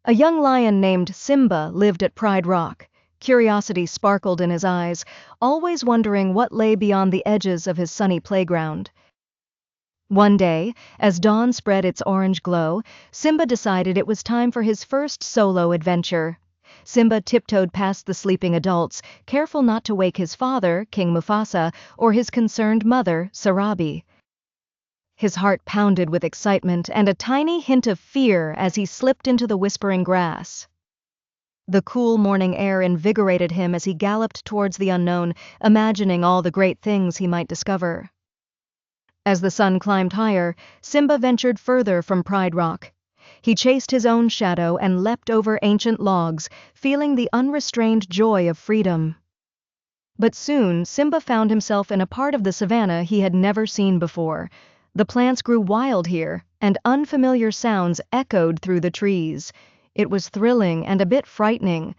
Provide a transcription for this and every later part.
A young lion named Simba lived at Pride Rock. Curiosity sparkled in his eyes, always wondering what lay beyond the edges of his sunny playground. One day, as dawn spread its orange glow, Simba decided it was time for his first solo adventure. Simba tiptoed past the sleeping adults, careful not to wake his father, King Mufasa, or his concerned mother, Sarabi. His heart pounded with excitement and a tiny hint of fear as he slipped into the whispering grass. The cool morning air invigorated him as he galloped towards the unknown, imagining all the great things he might discover. As the sun climbed higher, Simba ventured further from Pride Rock. He chased his own shadow and leapt over ancient logs, feeling the unrestrained joy of freedom. But soon, Simba found himself in a part of the savannah he had never seen before. The plants grew wild here, and unfamiliar sounds echoed through the trees. It was thrilling and a bit frightening.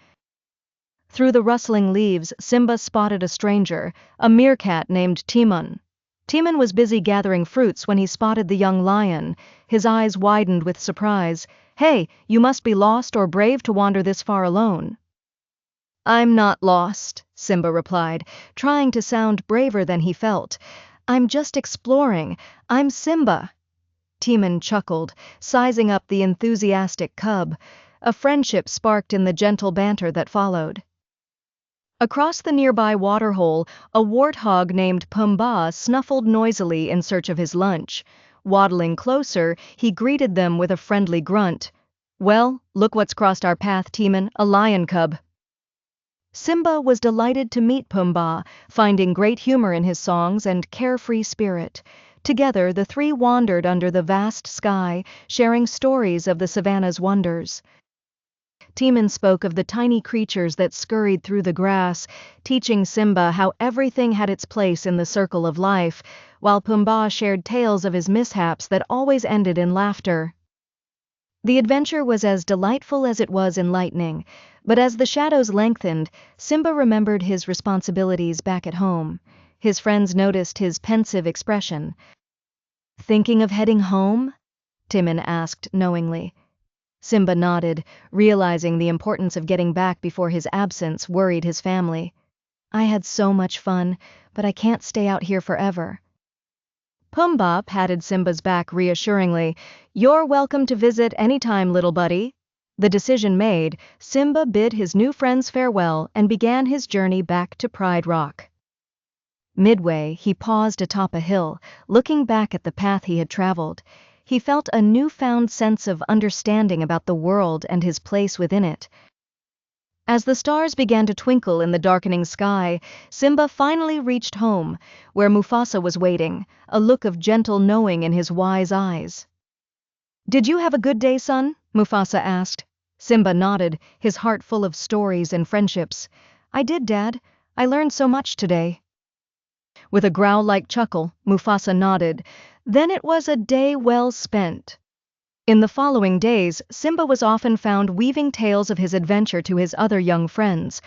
Through the rustling leaves, Simba spotted a stranger, a meerkat named Timon. Timon was busy gathering fruits when he spotted the young lion. His eyes widened with surprise. "Hey, you must be lost or brave to wander this far alone." "I'm not lost," Simba replied, trying to sound braver than he felt. "I'm just exploring. I'm Simba." Timon chuckled, sizing up the enthusiastic cub. A friendship sparked in the gentle banter that followed. Across the nearby waterhole, a warthog named Pumbaa snuffled noisily in search of his lunch. Waddling closer, he greeted them with a friendly grunt. "Well, look what's crossed our path, Timon, a lion cub." Simba was delighted to meet Pumbaa, finding great humor in his songs and carefree spirit. Together, the three wandered under the vast sky, sharing stories of the savannah's wonders. Timon spoke of the tiny creatures that scurried through the grass, teaching Simba how everything had its place in the circle of life, while Pumbaa shared tales of his mishaps that always ended in laughter. The adventure was as delightful as it was enlightening, but as the shadows lengthened, Simba remembered his responsibilities back at home. His friends noticed his pensive expression. "Thinking of heading home?" Timon asked knowingly. Simba nodded, realizing the importance of getting back before his absence worried his family. "I had so much fun, but I can't stay out here forever." Pumbaa patted Simba's back reassuringly. "You're welcome to visit anytime, little buddy." The decision made, Simba bid his new friends farewell and began his journey back to Pride Rock. Midway, he paused atop a hill, looking back at the path he had traveled. He felt a newfound sense of understanding about the world and his place within it. As the stars began to twinkle in the darkening sky, Simba finally reached home, where Mufasa was waiting, a look of gentle knowing in his wise eyes. "Did you have a good day, son?" Mufasa asked. Simba nodded, his heart full of stories and friendships. "I did, Dad. I learned so much today." With a growl-like chuckle, Mufasa nodded. Then it was a day well spent. In the following days, Simba was often found weaving tales of his adventure to his other young friends,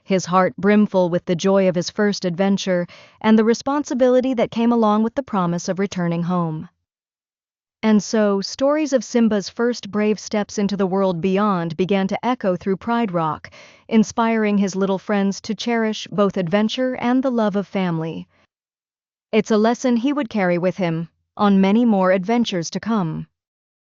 his heart brimful with the joy of his first adventure and the responsibility that came along with the promise of returning home. And so, stories of Simba's first brave steps into the world beyond began to echo through Pride Rock, inspiring his little friends to cherish both adventure and the love of family. It's a lesson he would carry with him on many more adventures to come.